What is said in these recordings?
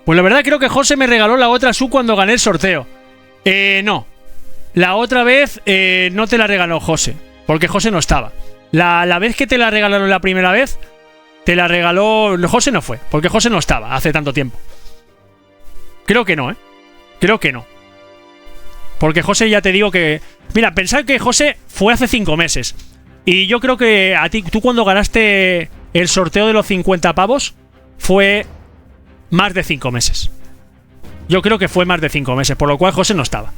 Pues la verdad creo que José me regaló la otra sub cuando gané el sorteo. No. La otra vez no te la regaló José, porque José no estaba. La vez que te la regalaron la primera vez, te la regaló... José no fue, porque José no estaba hace tanto tiempo. Creo que no, Creo que no. Porque José, ya te digo que... Mira, pensad que José fue hace 5 meses. Y yo creo que a ti, tú cuando ganaste el sorteo de los 50 pavos, fue más de 5 meses. Yo creo que fue más de 5 meses, por lo cual José no estaba.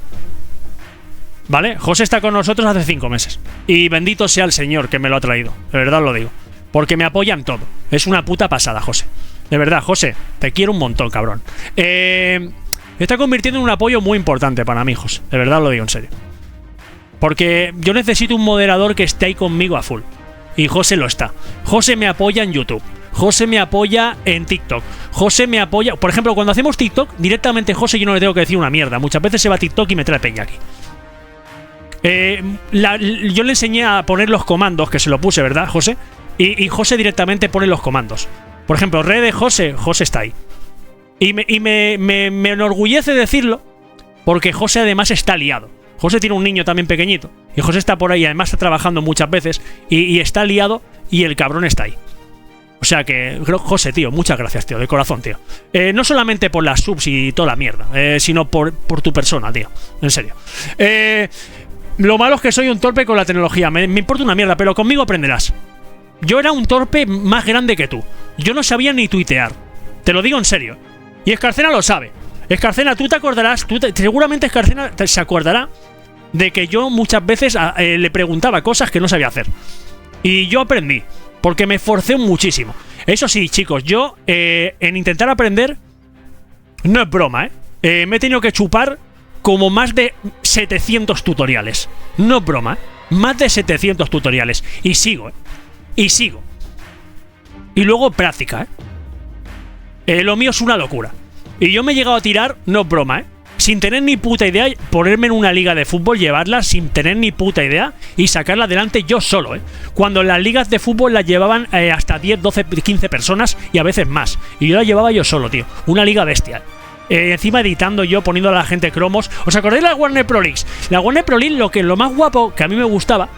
¿Vale? José está con nosotros hace 5 meses. Y bendito sea el Señor que me lo ha traído. De verdad lo digo. Porque me apoyan todo. Es una puta pasada, José. De verdad, José, te quiero un montón, cabrón. Me está convirtiendo en un apoyo muy importante para mí, José. De verdad lo digo en serio. Porque yo necesito un moderador que esté ahí conmigo a full. Y José lo está. José me apoya en YouTube. José me apoya en TikTok. José me apoya... Por ejemplo, cuando hacemos TikTok, directamente José yo no le tengo que decir una mierda. Muchas veces se va a TikTok y me trae peña aquí. Yo le enseñé a poner los comandos, que se lo puse, ¿verdad, José? Y José directamente pone los comandos. Por ejemplo, red de José, José está ahí. Y me enorgullece decirlo, porque José además está liado. José tiene un niño también pequeñito. Y José está por ahí, además está trabajando muchas veces. Y está liado y el cabrón está ahí. O sea que, José, tío, muchas gracias, tío, de corazón, tío. No solamente por las subs y toda la mierda, sino por tu persona, tío. En serio. Lo malo es que soy un torpe con la tecnología. Me importa una mierda, pero conmigo aprenderás. Yo era un torpe más grande que tú. Yo no sabía ni tuitear. Te lo digo en serio. Y Escarcena lo sabe. Escarcena, tú te acordarás, seguramente Escarcena se acordará de que yo muchas veces le preguntaba cosas que no sabía hacer. Y yo aprendí, porque me esforcé muchísimo. Eso sí, chicos, yo en intentar aprender, no es broma, me he tenido que chupar como más de 700 tutoriales. No es broma, más de 700 tutoriales. Y sigo, y sigo. Y luego práctica, lo mío es una locura. Y yo me he llegado a tirar, no es broma, sin tener ni puta idea, ponerme en una liga de fútbol, llevarla sin tener ni puta idea y sacarla adelante yo solo, Cuando las ligas de fútbol las llevaban hasta 10, 12, 15 personas y a veces más. Y yo la llevaba yo solo, tío. Una liga bestia. Encima editando yo, poniendo a la gente cromos. ¿Os acordáis de la Warner Pro League? La Warner Pro League, lo más guapo que a mí me gustaba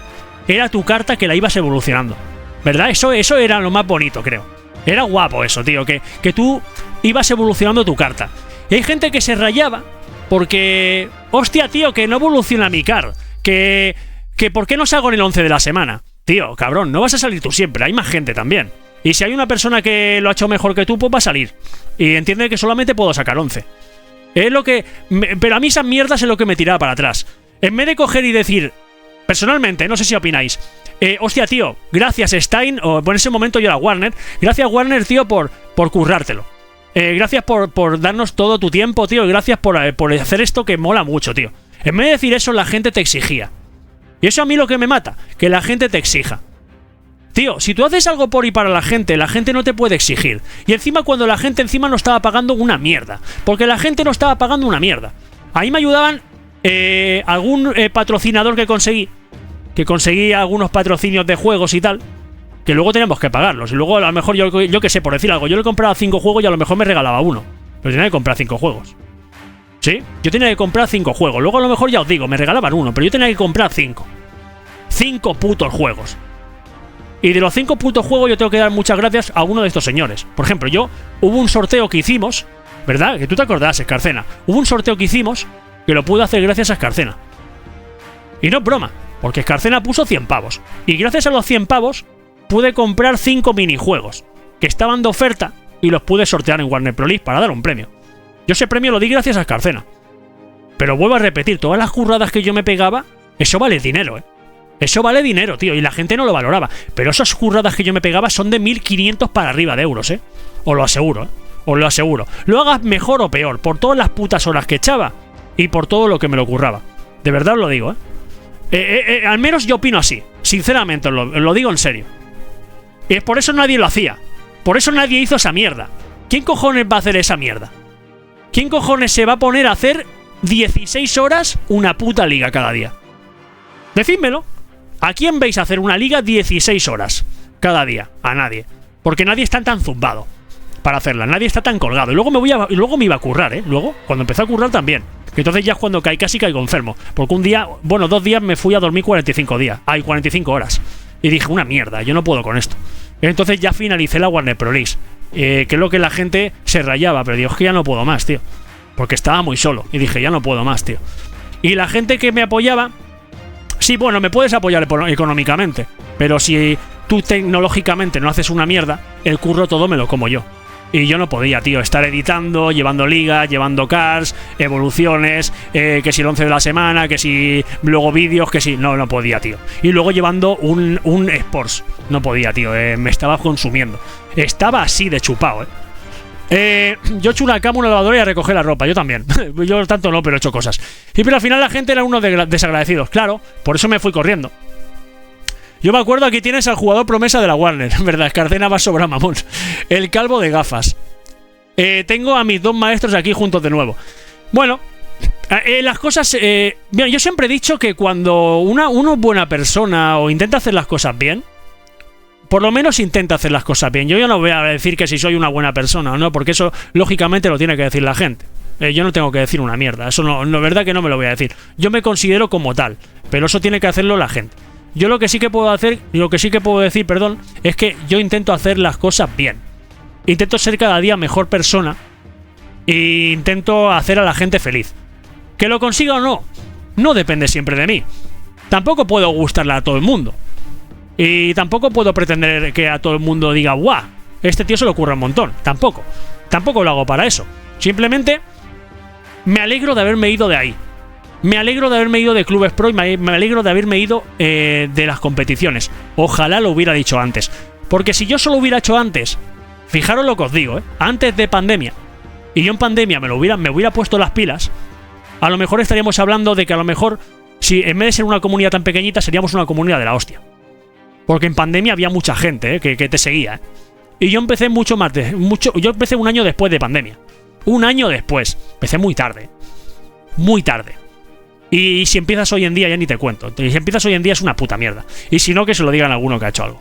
era tu carta, que la ibas evolucionando, ¿verdad? Eso era lo más bonito, creo. Era guapo eso, tío, que tú ibas evolucionando tu carta. Y hay gente que se rayaba porque... Hostia, tío, que no evoluciona mi car. Que ¿por qué no salgo en el 11 de la semana? Tío, cabrón, no vas a salir tú siempre, hay más gente también. Y si hay una persona que lo ha hecho mejor que tú, pues va a salir. Y entiende que solamente puedo sacar 11. Es lo que... Pero a mí esas mierdas es lo que me tiraba para atrás. En vez de coger y decir... Personalmente, no sé si opináis... hostia, tío, gracias Stein, o en ese momento yo era Warner. Gracias Warner, tío, por currártelo. Gracias por darnos todo tu tiempo, tío. Y gracias por hacer esto que mola mucho, tío. En vez de decir eso, la gente te exigía. Y eso a mí lo que me mata, que la gente te exija. Tío, si tú haces algo por y para la gente no te puede exigir. Y encima cuando la gente encima no estaba pagando una mierda. Porque la gente no estaba pagando una mierda. Ahí me ayudaban algún patrocinador que conseguí. Que conseguí algunos patrocinios de juegos y tal. Que luego teníamos que pagarlos. Y luego a lo mejor yo que sé, por decir algo, yo le compraba 5 juegos y a lo mejor me regalaba uno. Pero tenía que comprar 5 juegos. ¿Sí? Yo tenía que comprar 5 juegos. Luego a lo mejor ya os digo, me regalaban uno, pero yo tenía que comprar 5. 5 putos juegos. Y de los 5 putos juegos yo tengo que dar muchas gracias a uno de estos señores. Por ejemplo, hubo un sorteo que hicimos, ¿verdad? Que tú te acordarás, Escarcena. Hubo un sorteo que hicimos que lo pude hacer gracias a Escarcena. Y no es broma, porque Escarcena puso 100 pavos. Y gracias a los 100 pavos pude comprar 5 minijuegos que estaban de oferta y los pude sortear en Warner Pro League para dar un premio. Yo ese premio lo di gracias a Escarcena. Pero vuelvo a repetir, todas las curradas que yo me pegaba, eso vale dinero, Eso vale dinero, tío, y la gente no lo valoraba. Pero esas curradas que yo me pegaba son de 1.500 para arriba de euros, Os lo aseguro, Os lo aseguro. Lo hagas mejor o peor, por todas las putas horas que echaba y por todo lo que me lo curraba. De verdad os lo digo, al menos yo opino así. Sinceramente, os lo digo en serio. Y por eso nadie lo hacía. Por eso nadie hizo esa mierda. ¿Quién cojones va a hacer esa mierda? ¿Quién cojones se va a poner a hacer 16 horas una puta liga cada día? Decídmelo. ¿A quién veis a hacer una liga 16 horas cada día? A nadie. Porque nadie está tan zumbado. para hacerla. Nadie está tan colgado. Y luego me iba a currar, ¿eh? Luego, cuando empecé a currar también. Entonces ya es cuando casi caigo enfermo. Porque un día, bueno, 2 días me fui a dormir 45 días. 45 horas. Y dije, una mierda, yo no puedo con esto. Entonces ya finalicé la Warner Pro League. Que es lo que la gente se rayaba. Pero digo, es que ya no puedo más, tío. Porque estaba muy solo. Y dije, ya no puedo más, tío. Y la gente que me apoyaba... Sí, bueno, me puedes apoyar económicamente. Pero si tú tecnológicamente no haces una mierda, el curro todo me lo como yo. Y yo no podía, tío, estar editando, llevando ligas, llevando cars, evoluciones, que si el 11 de la semana, que si luego vídeos, que si... No podía, tío. Y luego llevando un Sports. No podía, tío, me estaba consumiendo. Estaba así de chupado, yo he hecho una cama, una lavadora y a recoger la ropa. Yo también. Yo tanto no, pero he hecho cosas. Y pero al final la gente era uno desagradecidos. Claro, por eso me fui corriendo. Yo me acuerdo, aquí tienes al jugador promesa de la Warner, ¿verdad? Escarcena va sobra mamón. El calvo de gafas. Tengo a mis 2 maestros aquí juntos de nuevo. Bueno, las cosas... Bien, yo siempre he dicho que cuando uno es buena persona o intenta hacer las cosas bien, por lo menos intenta hacer las cosas bien. Yo ya no voy a decir que si soy una buena persona o no, porque eso lógicamente lo tiene que decir la gente. Yo no tengo que decir una mierda. Eso no, verdad que no me lo voy a decir. Yo me considero como tal, pero eso tiene que hacerlo la gente. Yo lo que sí que puedo hacer, lo que sí que puedo decir, perdón, es que yo intento hacer las cosas bien. Intento ser cada día mejor persona e intento hacer a la gente feliz. ¿Que lo consiga o no? No depende siempre de mí. Tampoco puedo gustarle a todo el mundo. Y tampoco puedo pretender que a todo el mundo diga, ¡guau! Este tío se le ocurre un montón. Tampoco lo hago para eso. Simplemente me alegro de haberme ido de ahí. Me alegro de haberme ido de Clubes Pro y me alegro de haberme ido de las competiciones. Ojalá lo hubiera dicho antes. Porque si yo solo hubiera hecho antes, fijaros lo que os digo, antes de pandemia, y yo en pandemia me hubiera puesto las pilas, a lo mejor estaríamos hablando de que a lo mejor, si en vez de ser una comunidad tan pequeñita, seríamos una comunidad de la hostia. Porque en pandemia había mucha gente que te seguía. Y yo empecé yo empecé un año después de pandemia. Un año después. Empecé muy tarde. Muy tarde. Y si empiezas hoy en día ya ni te cuento. Y si empiezas hoy en día es una puta mierda. Y si no, que se lo digan a alguno que ha hecho algo.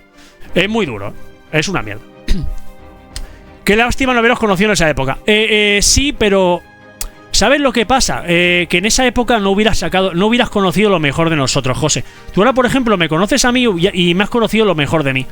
Es muy duro. Es una mierda. Qué lástima no haberos conocido en esa época. Sí, pero... ¿Sabes lo que pasa? Que en esa época no hubieras conocido lo mejor de nosotros, José. Tú ahora, por ejemplo, me conoces a mí y me has conocido lo mejor de mí.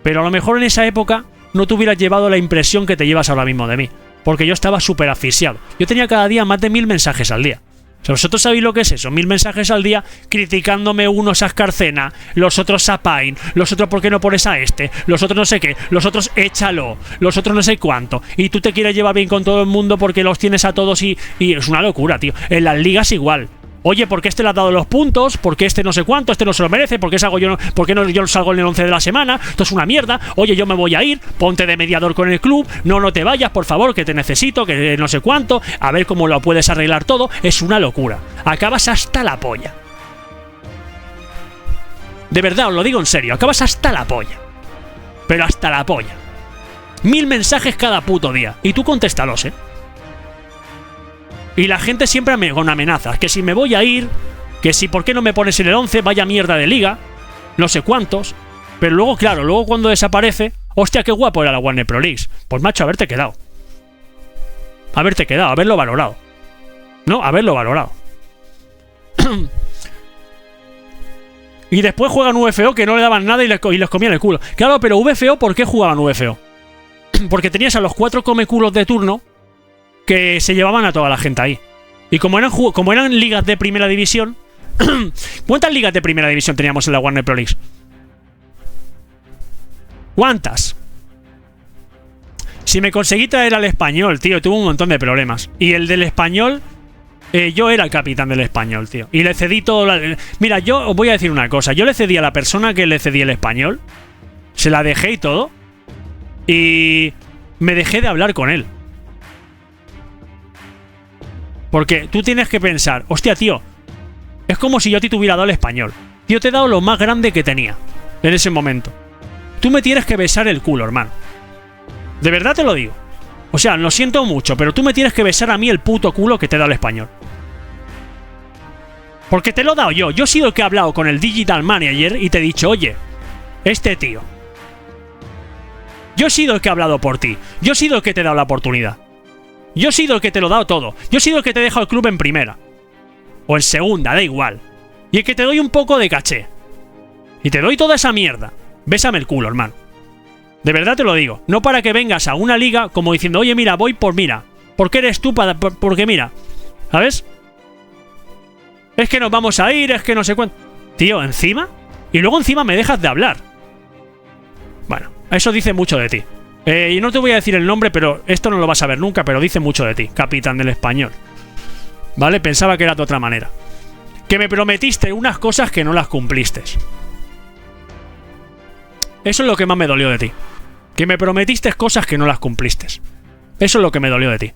Pero a lo mejor en esa época no te hubieras llevado la impresión que te llevas ahora mismo de mí. Porque yo estaba súper asfixiado. Yo tenía cada día más de 1000 mensajes al día. O sea, ¿vosotros sabéis lo que es eso? 1000 mensajes al día criticándome, unos a Escarcena, los otros a Pain, los otros ¿por qué no pones a este? Los otros no sé qué, los otros échalo, los otros no sé cuánto. Y tú te quieres llevar bien con todo el mundo porque los tienes a todos y es una locura, tío. En las ligas igual. Oye, ¿por qué este le ha dado los puntos? ¿Por qué este no sé cuánto? ¿Este no se lo merece? ¿Por qué yo salgo en el 11 de la semana? Esto es una mierda. Oye, yo me voy a ir. Ponte de mediador con el club. No te vayas, por favor, que te necesito, que no sé cuánto. A ver cómo lo puedes arreglar todo. Es una locura. Acabas hasta la polla. De verdad, os lo digo en serio. Acabas hasta la polla. Pero hasta la polla. 1000 mensajes cada puto día. Y tú contéstalos, Y la gente siempre con amenazas, que si me voy a ir, que si por qué no me pones en el 11, vaya mierda de liga, no sé cuántos. Pero luego, claro, luego cuando desaparece, hostia, qué guapo era la Warner Pro League. Pues macho, haberte quedado, haberlo valorado. No, haberlo valorado. Y después juegan VFO que no le daban nada y les comían el culo. Claro, pero VFO, ¿por qué jugaban VFO? Porque tenías a los 4 comeculos de turno que se llevaban a toda la gente ahí. Y como eran ligas de primera división... ¿Cuántas ligas de primera división teníamos en la Warner Pro League? ¿Cuántas? Si me conseguí traer al Español, tío, tuve un montón de problemas. Y el del Español... yo era el capitán del Español, tío. Y le cedí todo... Mira, yo os voy a decir una cosa. Yo le cedí a la persona que le cedí el Español. Se la dejé y todo. Y... me dejé de hablar con él. Porque tú tienes que pensar, hostia, tío, es como si yo a ti te hubiera dado el Español. Yo te he dado lo más grande que tenía en ese momento. Tú me tienes que besar el culo, hermano. De verdad te lo digo. O sea, lo siento mucho, pero tú me tienes que besar a mí el puto culo que te he dado el Español. Porque te lo he dado yo. Yo he sido el que he hablado con el Digital Manager y te he dicho, oye, este tío Yo he sido el que ha hablado por ti. Yo he sido el que te he dado la oportunidad. Yo he sido el que te lo he dado todo. Yo he sido el que te he dejado el club en primera. O en segunda, da igual. Y el que te doy un poco de caché. Y te doy toda esa mierda. Bésame el culo, hermano. De verdad te lo digo. No para que vengas a una liga como diciendo, oye, mira, voy por mira. ¿Por qué eres tú? Porque mira. ¿Sabes? Es que nos vamos a ir, es que no sé cuánto. Tío, encima. Y luego encima me dejas de hablar. Bueno, eso dice mucho de ti. Y no te voy a decir el nombre, pero esto no lo vas a ver nunca, pero dice mucho de ti, capitán del Español. ¿Vale? Pensaba que era de otra manera. Que me prometiste unas cosas que no las cumpliste. Eso es lo que más me dolió de ti. Que me prometiste cosas que no las cumpliste. Eso es lo que me dolió de ti.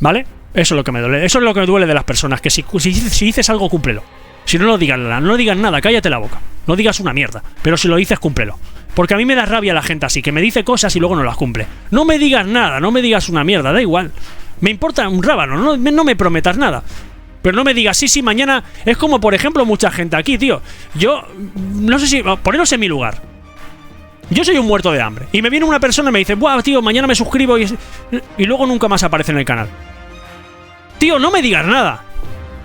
¿Vale? Eso es lo que me duele. Eso es lo que me duele de las personas. Que si dices algo, cúmplelo. Si no, no digas nada. No digas nada, cállate la boca. No digas una mierda. Pero si lo dices, cúmplelo. Porque a mí me da rabia la gente así, que me dice cosas y luego no las cumple. No me digas nada, no me digas una mierda, da igual. Me importa un rábano, no me prometas nada. Pero no me digas, sí, mañana... Es como, por ejemplo, mucha gente aquí, tío. Yo, no sé si... Poneros en mi lugar. Yo soy un muerto de hambre. Y me viene una persona y me dice, buah, tío, mañana me suscribo y luego nunca más aparece en el canal. Tío, no me digas nada.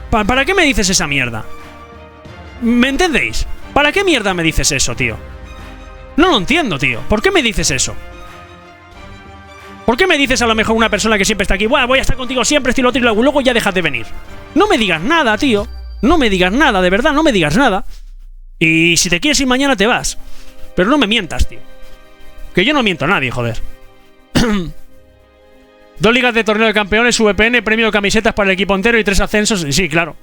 ¿Para qué me dices esa mierda? ¿Me entendéis? ¿Para qué mierda me dices eso, tío? No lo entiendo, tío. ¿Por qué me dices eso? ¿Por qué me dices a lo mejor una persona que siempre está aquí, buah, voy a estar contigo siempre, estilo otro, y luego ya dejas de venir? No me digas nada, tío. No me digas nada, de verdad, no me digas nada. Y si te quieres ir mañana, te vas. Pero no me mientas, tío. Que yo no miento a nadie, joder. 2 ligas de torneo de campeones, VPN, premio de camisetas para el equipo entero y 3 ascensos. Sí, claro.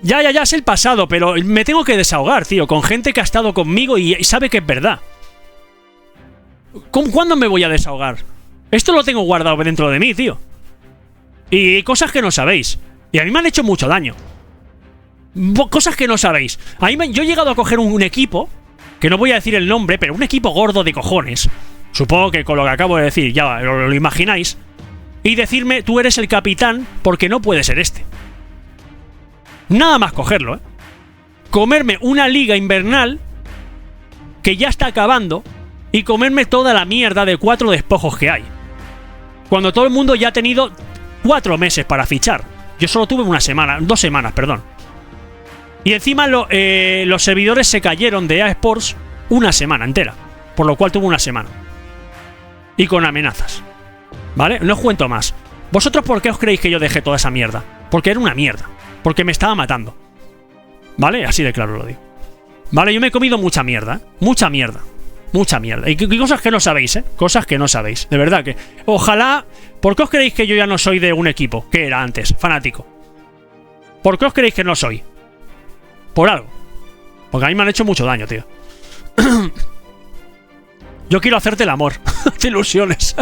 Ya, es el pasado, pero me tengo que desahogar, tío, con gente que ha estado conmigo y sabe que es verdad. ¿Cuándo me voy a desahogar? Esto lo tengo guardado dentro de mí, tío. Y cosas que no sabéis. Y a mí me han hecho mucho daño. Cosas que no sabéis. Yo he llegado a coger un equipo, que no voy a decir el nombre, pero un equipo gordo de cojones. Supongo que con lo que acabo de decir ya lo imagináis. Y decirme, tú eres el capitán porque no puede ser este. Nada más cogerlo, ¿eh? Comerme una liga invernal que ya está acabando y comerme toda la mierda de 4 despojos que hay. Cuando todo el mundo ya ha tenido 4 meses para fichar. Yo solo tuve 2 semanas, perdón. Y encima los servidores se cayeron de EA Sports una semana entera. Por lo cual tuve una semana. Y con amenazas. ¿Vale? No os cuento más. ¿Vosotros por qué os creéis que yo dejé toda esa mierda? Porque era una mierda. Porque me estaba matando. ¿Vale? Así de claro lo digo. Vale, yo me he comido mucha mierda. Mucha mierda. Mucha mierda. Y cosas que no sabéis, ¿eh? Cosas que no sabéis. De verdad que... Ojalá... ¿Por qué os creéis que yo ya no soy de un equipo? Que era antes. Fanático. ¿Por qué os creéis que no soy? Por algo. Porque a mí me han hecho mucho daño, tío. Yo quiero hacerte el amor. Te ilusiones.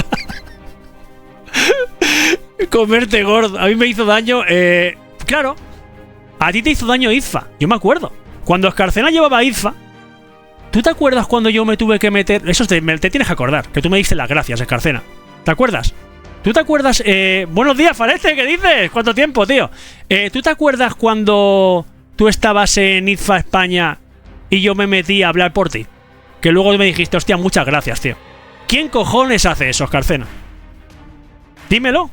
Comerte gordo. A mí me hizo daño... Claro. A ti te hizo daño IZFA. Yo me acuerdo. Cuando Escarcena llevaba a IZFA... ¿Tú te acuerdas cuando yo me tuve que meter...? Eso te tienes que acordar. Que tú me diste las gracias, Escarcena. ¿Te acuerdas? ¿Tú te acuerdas...? Buenos días, Fareste. ¿Qué dices? ¿Cuánto tiempo, tío? ¿Tú te acuerdas cuando tú estabas en IZFA España y yo me metí a hablar por ti? Que luego me dijiste, hostia, muchas gracias, tío. ¿Quién cojones hace eso, Escarcena? Dímelo.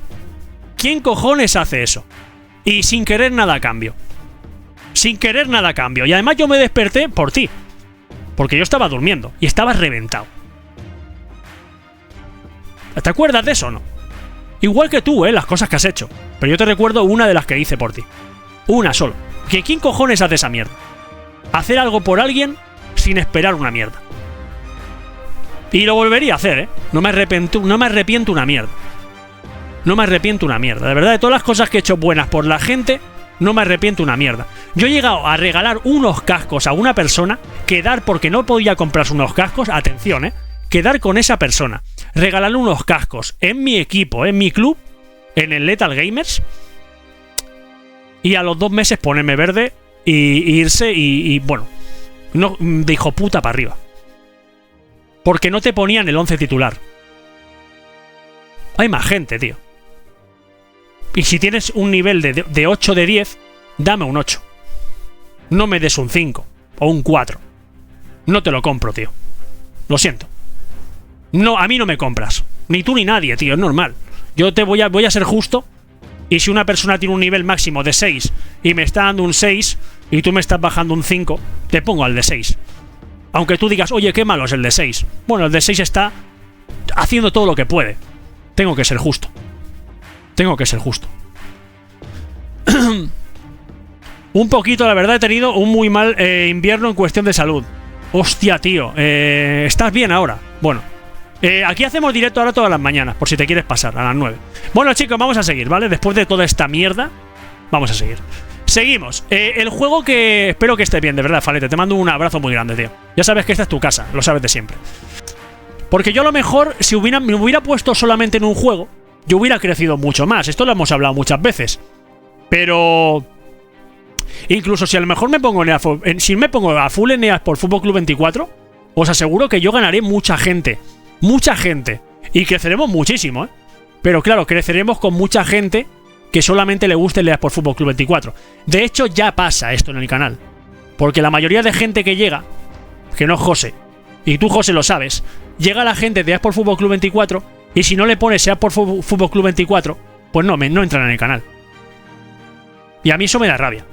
¿Quién cojones hace eso? Y sin querer nada a cambio. Sin querer nada a cambio. Y además yo me desperté por ti. Porque yo estaba durmiendo. Y estabas reventado. ¿Te acuerdas de eso o no? Igual que tú, las cosas que has hecho. Pero yo te recuerdo una de las que hice por ti. Una solo. ¿Que quién cojones hace esa mierda? Hacer algo por alguien sin esperar una mierda. Y lo volvería a hacer, ¿eh? No me arrepiento una mierda. No me arrepiento una mierda. De verdad, de todas las cosas que he hecho buenas por la gente, no me arrepiento una mierda. Yo he llegado a regalar unos cascos a una persona, quedar porque no podía comprarse unos cascos, atención, quedar con esa persona, regalarle unos cascos en mi equipo, en mi club, en el Lethal Gamers, y a los 2 meses ponerme verde y irse y bueno, no, de hijo puta para arriba. Porque no te ponían el 11 titular. Hay más gente, tío. Y si tienes un nivel de 8 de 10, dame un 8. No me des un 5 o un 4. no te lo compro, tío. Lo siento. No, a mí no me compras. Ni tú ni nadie, tío, es normal. Yo te voy a ser justo. Y si una persona tiene un nivel máximo de 6 y me está dando un 6 y tú me estás bajando un 5, te pongo al de 6. Aunque tú digas, oye, qué malo es el de 6. Bueno, el de 6 está haciendo todo lo que puede. Tengo que ser justo. Tengo que ser justo. Un poquito, la verdad, he tenido un muy mal invierno en cuestión de salud. Hostia, tío. ¿Estás bien ahora? Bueno. Aquí hacemos directo ahora todas las mañanas, por si te quieres pasar, a las 9. Bueno, chicos, vamos a seguir, ¿vale? Después de toda esta mierda, vamos a seguir. Seguimos. El juego que... Espero que estés bien, de verdad, Falete. Te mando un abrazo muy grande, tío. Ya sabes que esta es tu casa, lo sabes de siempre. Porque yo a lo mejor, si me hubiera puesto solamente en un juego, yo hubiera crecido mucho más. Esto lo hemos hablado muchas veces. Pero... Incluso si a lo mejor me pongo si me pongo a full en EA por Fútbol Club 24, os aseguro que yo ganaré mucha gente. Mucha gente. Y creceremos muchísimo, ¿eh? Pero claro, creceremos con mucha gente que solamente le guste el EA por Fútbol Club 24. De hecho, ya pasa esto en el canal. Porque la mayoría de gente que llega, que no es José, y tú, José, lo sabes, llega la gente de EA por Fútbol Club 24 y si no le pones EA por Fútbol Club 24, pues no entran en el canal. Y a mí eso me da rabia.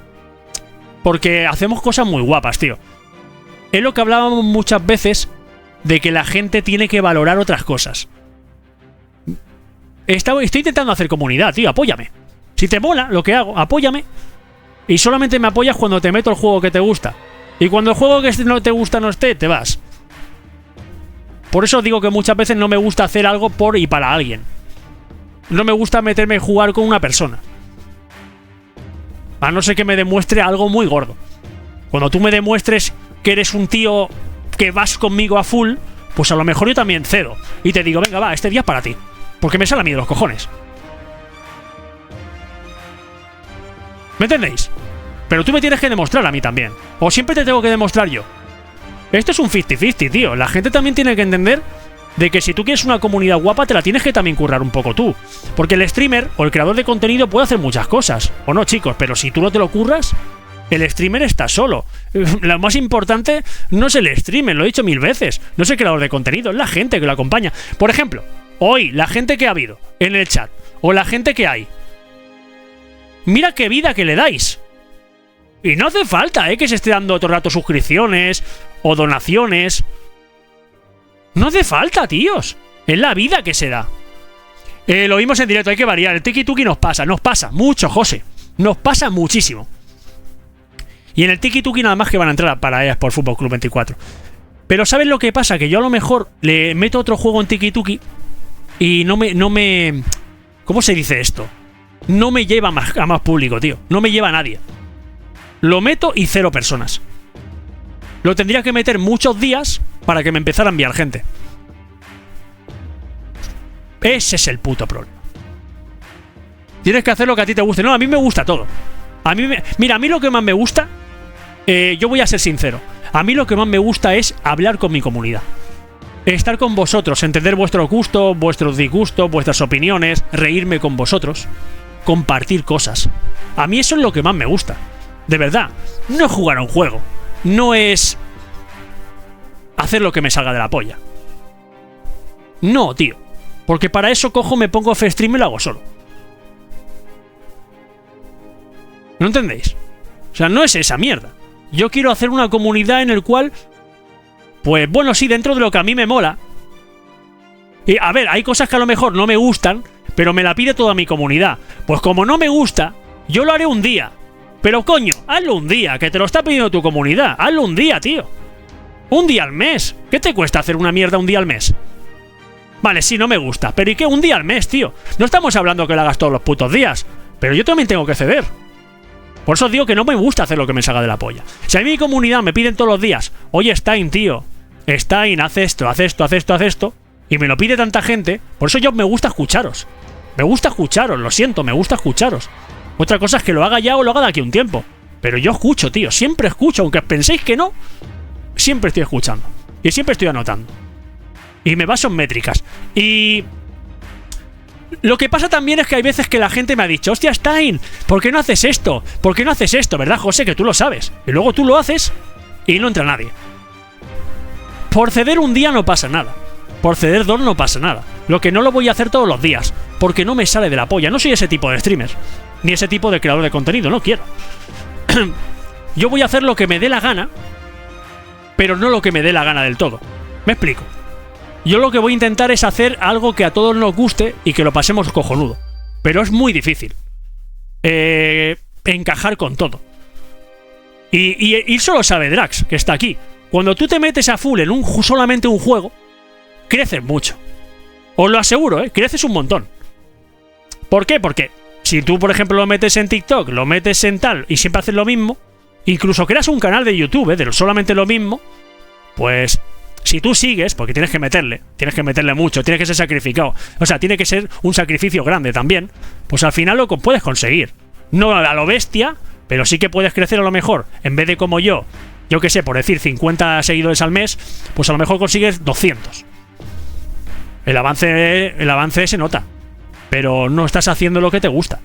Porque hacemos cosas muy guapas, tío. Es lo que hablábamos muchas veces de que la gente tiene que valorar otras cosas. Estoy intentando hacer comunidad, tío, apóyame. Si te mola lo que hago, apóyame. Y solamente me apoyas cuando te meto el juego que te gusta. Y cuando el juego que no te gusta no esté, te vas. Por eso digo que muchas veces no me gusta hacer algo por y para alguien. No me gusta meterme a jugar con una persona. A no ser que me demuestre algo muy gordo. Cuando tú me demuestres que eres un tío que vas conmigo a full, pues a lo mejor yo también cedo. Y te digo, venga, va, este día es para ti. Porque me sale a mí de los cojones. ¿Me entendéis? Pero tú me tienes que demostrar a mí también. O siempre te tengo que demostrar yo. Esto es un 50-50, tío. La gente también tiene que entender de que si tú quieres una comunidad guapa, te la tienes que también currar un poco tú. Porque el streamer o el creador de contenido puede hacer muchas cosas. O no, chicos, pero si tú no te lo curras, el streamer está solo. Lo más importante no es el streamer, lo he dicho 1000 veces. No es el creador de contenido, es la gente que lo acompaña. Por ejemplo, hoy, la gente que ha habido en el chat, o la gente que hay. Mira qué vida que le dais. Y no hace falta, que se esté dando otro rato suscripciones o donaciones. No hace falta, tíos. Es la vida que se da. Lo vimos en directo, hay que variar. El tiki-tuki nos pasa mucho, José. Nos pasa muchísimo. Y en el tiki-tuki nada más que van a entrar para EA por Fútbol Club 24. Pero ¿sabes lo que pasa? Que yo a lo mejor le meto otro juego en tiki-tuki y no me... ¿Cómo se dice esto? No me lleva a más público, tío. No me lleva a nadie. Lo meto y 0 personas. Lo tendría que meter muchos días para que me empezara a enviar gente. Ese es el puto problema. Tienes que hacer lo que a ti te guste. No, a mí me gusta todo. Mira, a mí lo que más me gusta... yo voy a ser sincero. A mí lo que más me gusta es hablar con mi comunidad. Estar con vosotros, entender vuestros gustos, vuestros disgustos, vuestras opiniones, reírme con vosotros, compartir cosas. A mí eso es lo que más me gusta. De verdad, no es jugar a un juego. No es hacer lo que me salga de la polla. No, tío. Porque para eso cojo, me pongo F-Stream y lo hago solo. ¿No entendéis? O sea, no es esa mierda. Yo quiero hacer una comunidad en el cual... Pues bueno, sí, dentro de lo que a mí me mola. Y a ver, hay cosas que a lo mejor no me gustan, pero me la pide toda mi comunidad. Pues como no me gusta, yo lo haré un día. Pero coño, hazlo un día, que te lo está pidiendo tu comunidad. Hazlo un día, tío. Un día al mes. ¿Qué te cuesta hacer una mierda un día al mes? Vale, sí, no me gusta. Pero ¿y qué? Un día al mes, tío. No estamos hablando que lo hagas todos los putos días. Pero yo también tengo que ceder. Por eso os digo que no me gusta hacer lo que me salga de la polla. Si a mí mi comunidad me piden todos los días, oye, Stein, tío, Stein, haz esto, haz esto, haz esto, haz esto, y me lo pide tanta gente, por eso yo me gusta escucharos. Me gusta escucharos, lo siento, me gusta escucharos. Otra cosa es que lo haga ya o lo haga de aquí a un tiempo. Pero yo escucho, tío, siempre escucho, aunque penséis que no, siempre estoy escuchando. Y siempre estoy anotando. Y me baso en métricas. Y... lo que pasa también es que hay veces que la gente me ha dicho, hostia, Stein, ¿por qué no haces esto? ¿Por qué no haces esto? ¿Verdad, José? Que tú lo sabes. Y luego tú lo haces y no entra nadie. Por ceder un día no pasa nada. Por ceder 2 no pasa nada. Lo que no lo voy a hacer todos los días, porque no me sale de la polla. No soy ese tipo de streamer, ni ese tipo de creador de contenido, no quiero. Yo voy a hacer lo que me dé la gana, pero no lo que me dé la gana del todo. ¿Me explico? Yo lo que voy a intentar es hacer algo que a todos nos guste y que lo pasemos cojonudo. Pero es muy difícil encajar con todo. Y solo sabe Drax, que está aquí. Cuando tú te metes a full en solamente un juego, creces mucho. Os lo aseguro, creces un montón. ¿Por qué? Porque si tú, por ejemplo, lo metes en TikTok, lo metes en tal y siempre haces lo mismo, incluso creas un canal de YouTube de solamente lo mismo, pues si tú sigues, porque tienes que meterle mucho, tienes que ser sacrificado, o sea, tiene que ser un sacrificio grande también, pues al final lo puedes conseguir. No a lo bestia, pero sí que puedes crecer a lo mejor. En vez de como yo que sé, por decir 50 seguidores al mes, pues a lo mejor consigues 200. El avance se nota, pero no estás haciendo lo que te gusta.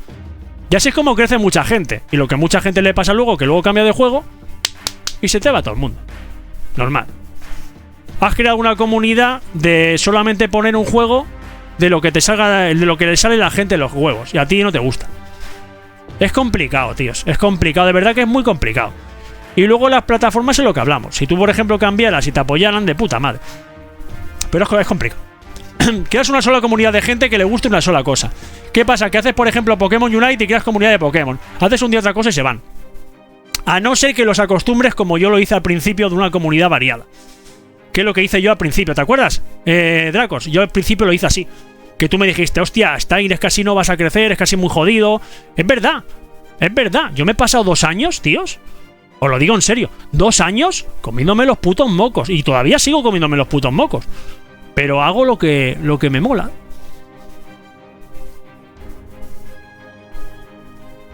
Y así es como crece mucha gente. Y lo que a mucha gente le pasa luego, que luego cambia de juego y se te va todo el mundo. Normal. Has creado una comunidad de solamente poner un juego de lo que te salga, de lo que le sale a la gente en los juegos, y a ti no te gusta. Es complicado, tíos. Es complicado, de verdad que es muy complicado. Y luego las plataformas es lo que hablamos. Si tú, por ejemplo, cambiaras y te apoyaran, de puta madre. Pero es complicado. Creas una sola comunidad de gente que le guste una sola cosa. ¿Qué pasa? Que haces, por ejemplo, Pokémon Unite y creas comunidad de Pokémon. Haces un día otra cosa y se van. A no ser que los acostumbres como yo lo hice al principio de una comunidad variada. Que es lo que hice yo al principio, ¿te acuerdas? Dracos, yo al principio lo hice así. Que tú me dijiste, hostia, Stein es casi no vas a crecer, es casi muy jodido. Es verdad. Yo me he pasado 2 años, tíos. Os lo digo en serio. 2 años comiéndome los putos mocos. Y todavía sigo comiéndome los putos mocos. Pero hago lo que me mola.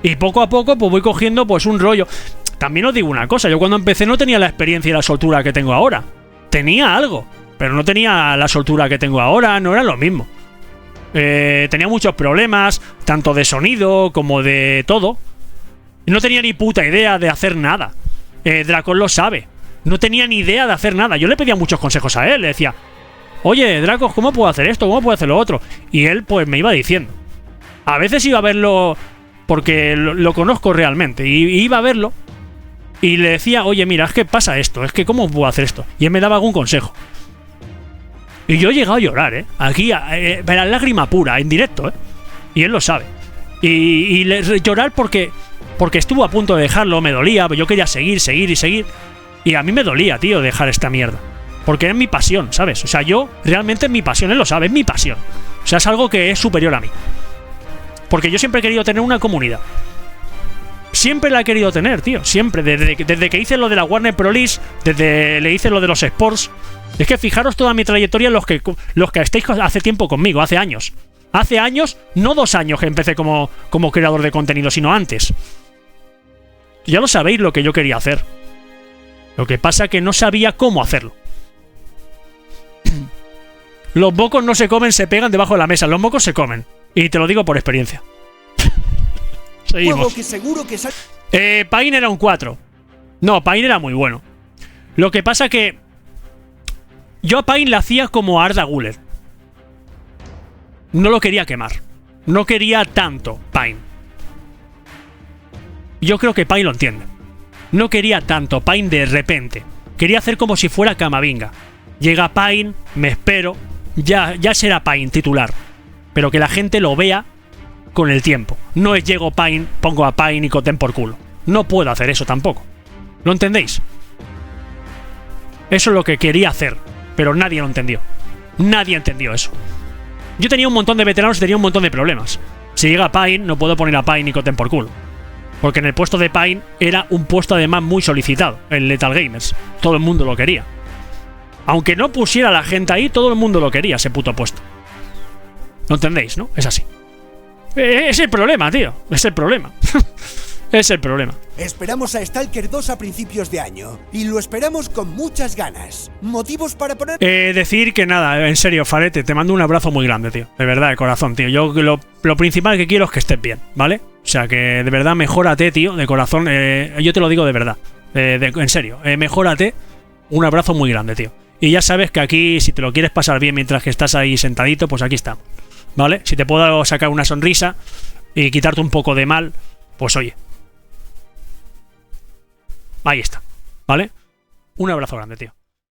Y poco a poco pues voy cogiendo pues un rollo. También os digo una cosa. Yo cuando empecé no tenía la experiencia y la soltura que tengo ahora. Tenía algo, pero no tenía la soltura que tengo ahora. No era lo mismo. Tenía muchos problemas, tanto de sonido como de todo. No tenía ni puta idea de hacer nada. Dracon lo sabe. No tenía ni idea de hacer nada. Yo le pedía muchos consejos a él. Le decía, oye, Dracos, ¿cómo puedo hacer esto? ¿Cómo puedo hacer lo otro? Y él pues me iba diciendo. A veces iba a verlo porque lo conozco realmente. Y iba a verlo y le decía, oye, mira, es que pasa esto. Es que ¿cómo puedo hacer esto? Y él me daba algún consejo. Y yo he llegado a llorar, aquí, la lágrima pura, en directo, y él lo sabe. Y llorar porque estuvo a punto de dejarlo, me dolía, yo quería seguir. Y a mí me dolía, tío, dejar esta mierda. Porque es mi pasión, ¿sabes? O sea, yo realmente es mi pasión, él lo sabe, es mi pasión. O sea, es algo que es superior a mí. Porque yo siempre he querido tener una comunidad. Siempre la he querido tener, tío. Siempre. Desde que hice lo de la Warner Pro League, desde le hice lo de los sports. Es que fijaros toda mi trayectoria, los que estáis hace tiempo conmigo, hace años. Hace años, no 2 años que empecé como creador de contenido, sino antes. Ya lo sabéis lo que yo quería hacer. Lo que pasa es que no sabía cómo hacerlo. Los mocos no se comen, se pegan debajo de la mesa. Los mocos se comen. Y te lo digo por experiencia. Seguimos. Pain era un 4. No, Pain era muy bueno. Lo que pasa que yo a Pain le hacía como a Arda Güler. No lo quería quemar. No quería tanto Pain. Yo creo que Pain lo entiende. No quería tanto Pain de repente. Quería hacer como si fuera Camavinga. Llega Pain, me espero. Ya será Pain titular. Pero que la gente lo vea con el tiempo. No es llego Pain, pongo a Pain y coten por culo. No puedo hacer eso tampoco. ¿Lo entendéis? Eso es lo que quería hacer. Pero nadie lo entendió. Nadie entendió eso. Yo tenía un montón de veteranos y tenía un montón de problemas. Si llega Pain, no puedo poner a Pain y coten por culo. Porque en el puesto de Pain era un puesto además muy solicitado. En Lethal Gamers. Todo el mundo lo quería. Aunque no pusiera a la gente ahí, todo el mundo lo quería, ese puto puesto. ¿Lo entendéis, no? Es así. Es el problema, tío. Es el problema. Es el problema. Esperamos a Stalker 2 a principios de año. Y lo esperamos con muchas ganas. ¿Motivos para poner...? Decir que nada, en serio, Farete, te mando un abrazo muy grande, tío. De verdad, de corazón, tío. Yo lo principal que quiero es que estés bien, ¿vale? O sea, que de verdad mejórate, tío, de corazón. Yo te lo digo de verdad. En serio, mejórate. Un abrazo muy grande, tío. Y ya sabes que aquí, si te lo quieres pasar bien mientras que estás ahí sentadito, pues aquí está, ¿vale? Si te puedo sacar una sonrisa y quitarte un poco de mal, pues oye. Ahí está, ¿vale? Un abrazo grande, tío.